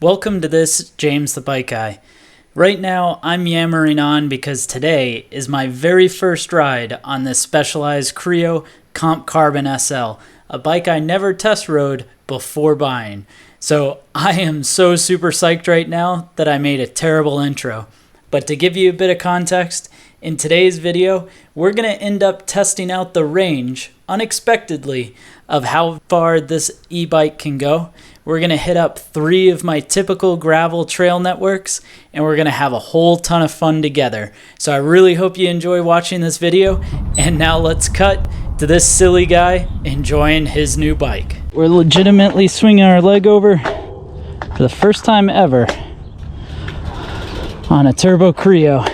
Welcome to this James the Bike Guy. Right now I'm yammering on because today is my very first ride on this Specialized Creo Comp Carbon SL, a bike I never test rode before buying. So I am so super psyched right now that I made a terrible intro. But to give you a bit of context, in today's video, we're going to end up testing out the range, unexpectedly, of how far this e-bike can go. We're going to hit up 3 of my typical gravel trail networks, and we're going to have a whole ton of fun together. So I really hope you enjoy watching this video, and now let's cut to this silly guy enjoying his new bike. We're legitimately swinging our leg over for the first time ever on a Turbo Creo.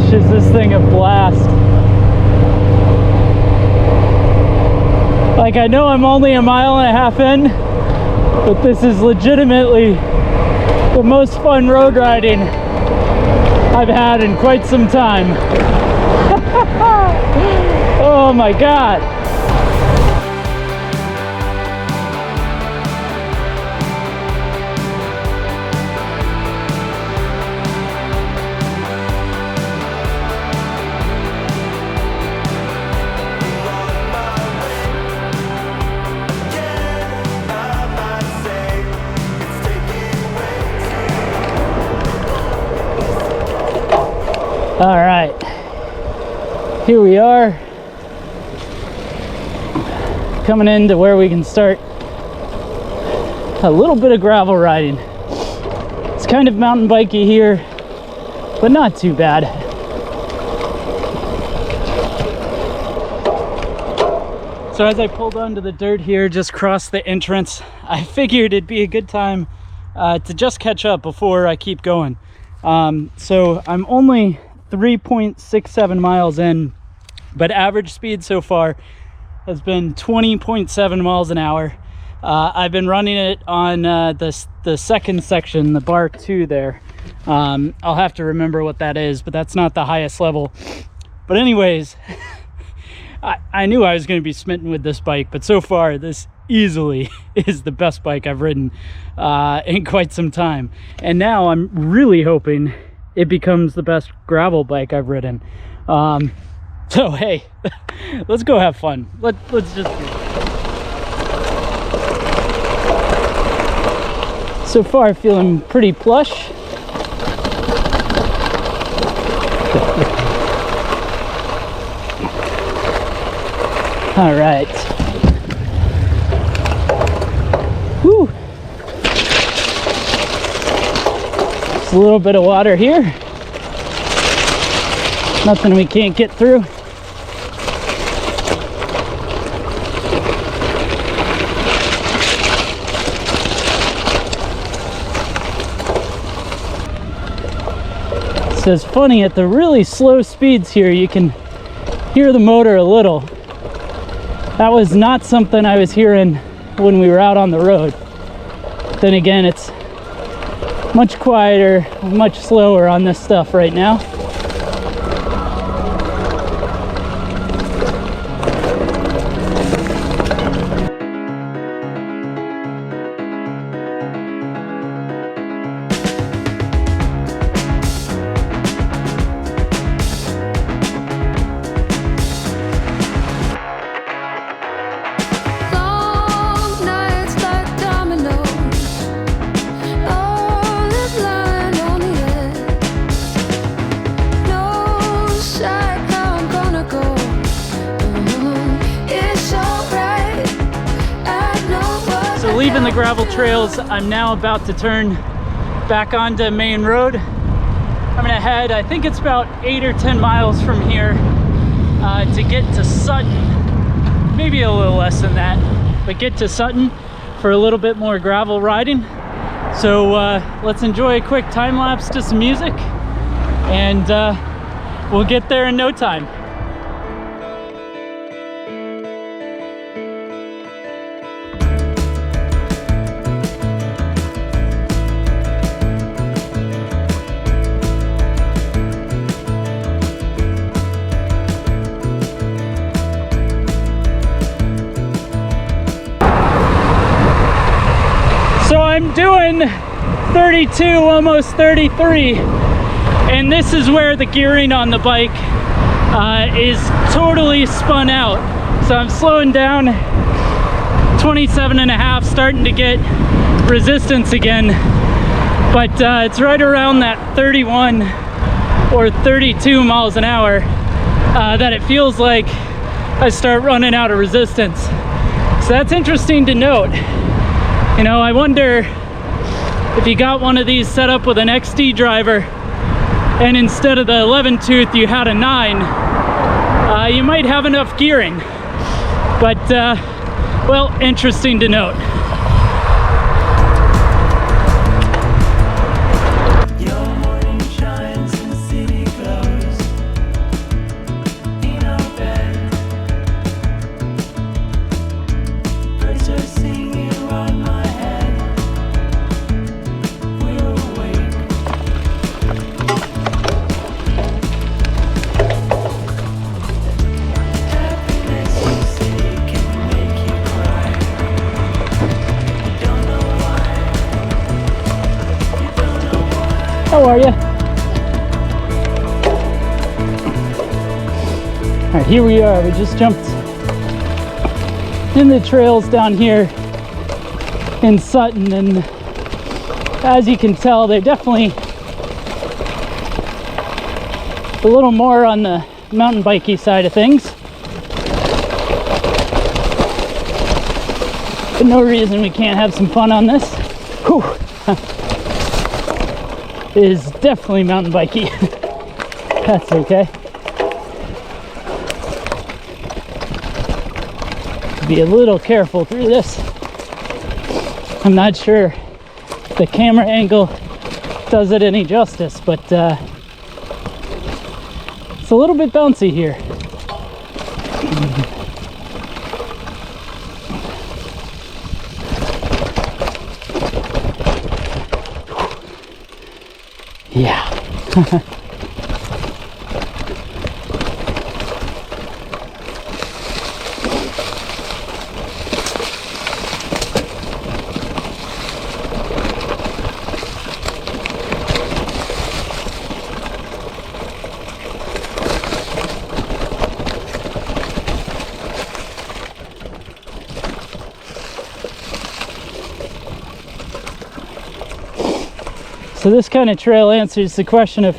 Is this thing a blast? Like, I know I'm only a mile and a half in, but this is legitimately the most fun road riding I've had in quite some time. Oh my god. All right, here we are, coming into where we can start a little bit of gravel riding. It's kind of mountain bikey here, but not too bad. So as I pulled onto the dirt here, just crossed the entrance, I figured it'd be a good time to just catch up before I keep going. So I'm only 3.67 miles in, but average speed so far has been 20.7 miles an hour. I've been running it on the second section, the bar 2 there. I'll have to remember what that is, but that's not the highest level. But anyways, I knew I was going to be smitten with this bike, but so far this easily is the best bike I've ridden in quite some time. And now I'm really hoping it becomes the best gravel bike I've ridden. So hey, let's go have fun. Let's just do it. So far feeling pretty plush. All right. Whew. A little bit of water here, nothing we can't get through. So it's funny, at the really slow speeds here you can hear the motor a little. That was not something I was hearing when we were out on the road. Then again, it's much quieter, much slower on this stuff right now. Leaving the gravel trails, I'm now about to turn back onto main road. I'm gonna head, I think it's about 8 or 10 miles from here to get to Sutton. Maybe a little less than that, but get to Sutton for a little bit more gravel riding. So let's enjoy a quick time lapse to some music, and we'll get there in no time. I'm doing 32, almost 33, and this is where the gearing on the bike is totally spun out. So I'm slowing down, 27.5, starting to get resistance again, but it's right around that 31 or 32 miles an hour that it feels like I start running out of resistance. So that's interesting to note. You know, I wonder if you got one of these set up with an XD driver and instead of the 11 tooth you had a 9, you might have enough gearing. But well, interesting to note. How are you? All right, here we are. We just jumped in the trails down here in Sutton, and as you can tell, they're definitely a little more on the mountain bikey side of things. But no reason we can't have some fun on this. Whew. Is definitely mountain bikey. That's okay. Be a little careful through this. I'm not sure if the camera angle does it any justice, but it's a little bit bouncy here. Yeah. So this kind of trail answers the question of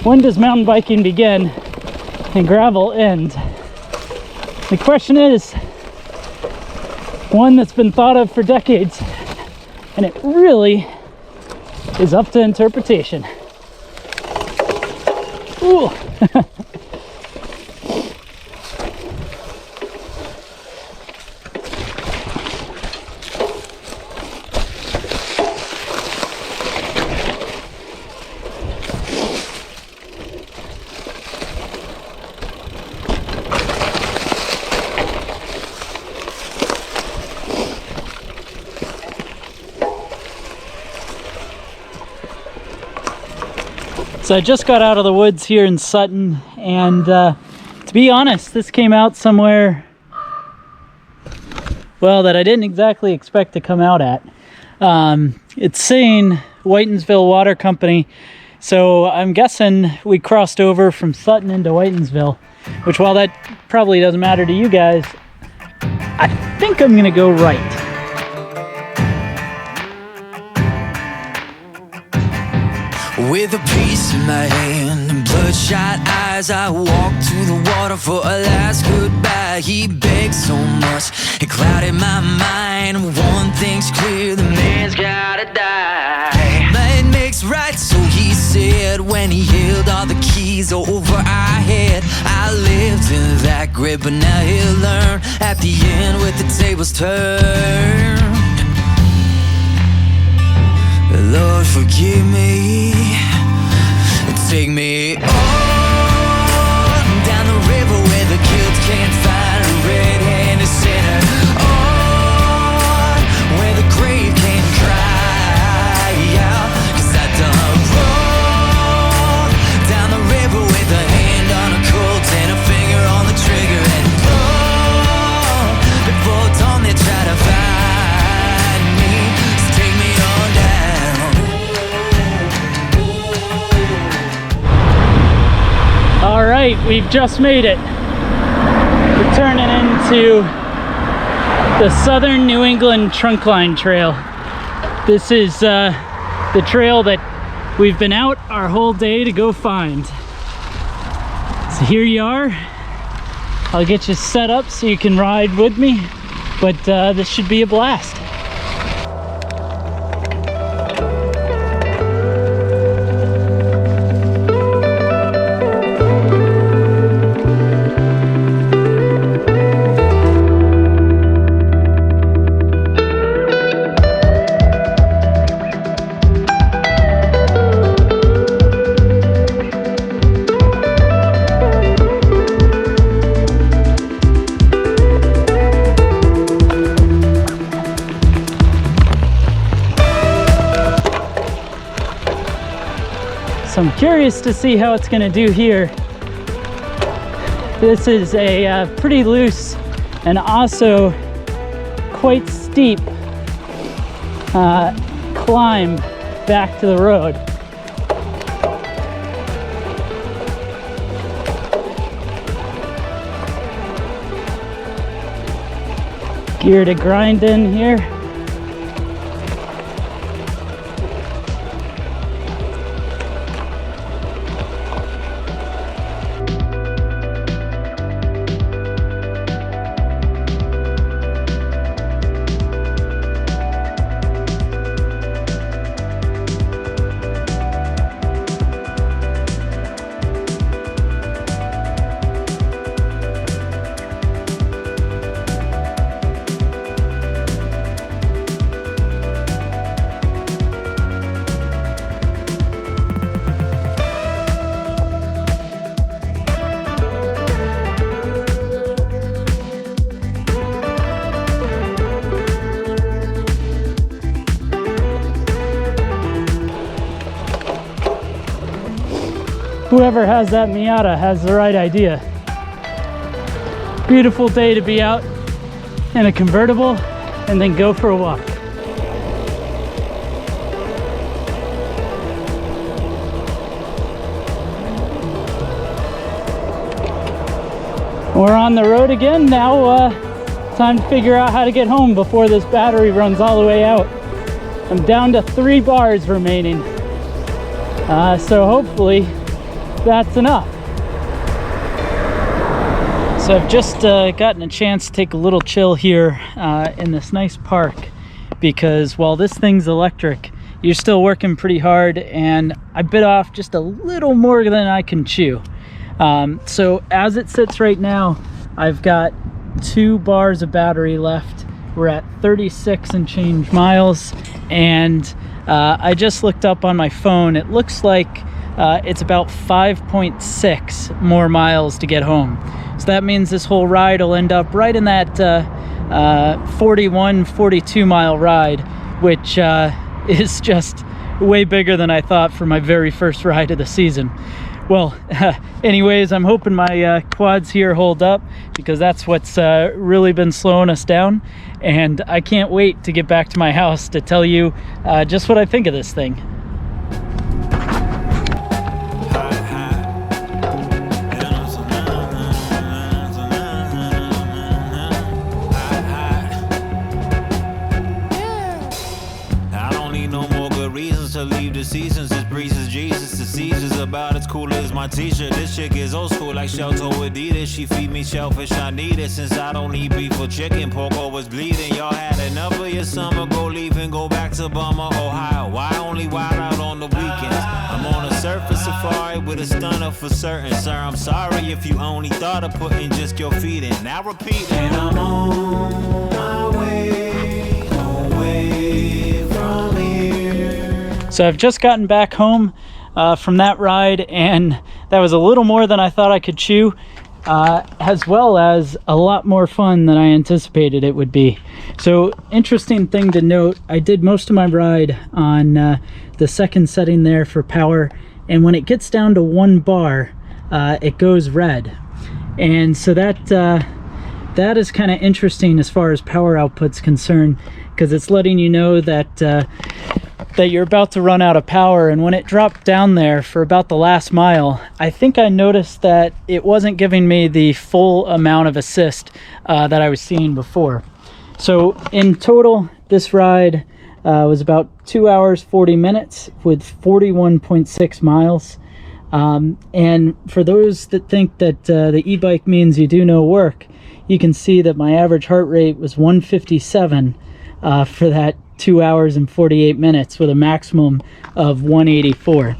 when does mountain biking begin and gravel end? The question is one that's been thought of for decades, and it really is up to interpretation. Ooh. So I just got out of the woods here in Sutton, and to be honest, this came out somewhere, well, that I didn't exactly expect to come out at. It's saying Whitensville Water Company, so I'm guessing we crossed over from Sutton into Whitensville, which, while that probably doesn't matter to you guys, I think I'm gonna go right. With a piece in my hand and bloodshot eyes, I walked to the water for a last goodbye. He begged so much, it clouded my mind. One thing's clear, the man's gotta die. Might makes right, so he said, when he held all the keys over our head. I lived in that grip, but now he'll learn at the end with the tables turned. Lord, forgive me. Take me on down the river where the guilt can't find a red-handed sinner. On where the grave can't cry out. 'Cause I done wrong down the river with a hand on a Colt and a finger on the trigger. And long before dawn they try to find we've just made it. We're turning into the Southern New England Trunkline Trail. This is the trail that we've been out our whole day to go find. So here you are. I'll get you set up so you can ride with me, but this should be a blast. So I'm curious to see how it's going to do here. This is a pretty loose and also quite steep climb back to the road. Gear to grind in here. Whoever has that Miata has the right idea. Beautiful day to be out in a convertible and then go for a walk. We're on the road again. Now time to figure out how to get home before this battery runs all the way out. I'm down to 3 bars remaining. So hopefully that's enough. So I've just gotten a chance to take a little chill here in this nice park, because while this thing's electric, you're still working pretty hard, and I bit off just a little more than I can chew. So as it sits right now, I've got 2 bars of battery left. We're at 36 and change miles, and I just looked up on my phone. It looks like it's about 5.6 more miles to get home. So that means this whole ride will end up right in that 42 mile ride, which is just way bigger than I thought for my very first ride of the season. Well, anyways, I'm hoping my quads here hold up, because that's what's really been slowing us down. And I can't wait to get back to my house to tell you just what I think of this thing. Seasons, this breezes Jesus, the seizures about as cool as my t-shirt. This chick is old school like Shelto Adidas. She feed me shellfish, I need it, since I don't eat beef or chicken. Pork always bleeding. Y'all had enough of your summer, go leave and go back to Bummer, Ohio. Why only wild out on the weekends? I'm on a surface safari with a stunner for certain. Sir, I'm sorry if you only thought of putting just your feet in. Now repeat, and I'm on my way away from here. So I've just gotten back home from that ride, and that was a little more than I thought I could chew, as well as a lot more fun than I anticipated it would be. So interesting thing to note, I did most of my ride on the second setting there for power, and when it gets down to 1 bar, it goes red. And so that is kind of interesting as far as power output's concerned, because it's letting you know that that you're about to run out of power. And when it dropped down there for about the last mile, I think I noticed that it wasn't giving me the full amount of assist that I was seeing before. So in total, this ride was about 2 hours 40 minutes with 41.6 miles. And for those that think that the e-bike means you do no work, you can see that my average heart rate was 157 for that 2 hours and 48 minutes with a maximum of 184.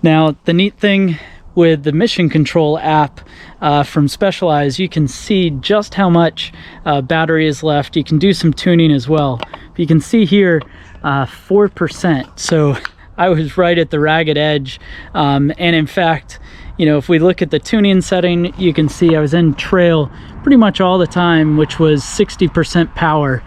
Now, the neat thing with the mission control app from Specialized, you can see just how much battery is left. You can do some tuning as well. But you can see here 4%. So I was right at the ragged edge. And in fact, you know, if we look at the tuning setting, you can see I was in trail pretty much all the time, which was 60% power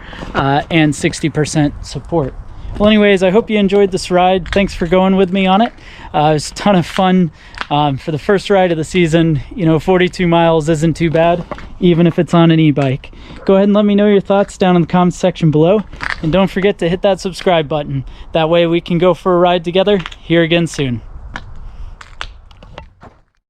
and 60% support. Well, anyways, I hope you enjoyed this ride. Thanks for going with me on it. It was a ton of fun for the first ride of the season. You know, 42 miles isn't too bad, even if it's on an e-bike. Go ahead and let me know your thoughts down in the comments section below. And don't forget to hit that subscribe button. That way we can go for a ride together here again soon.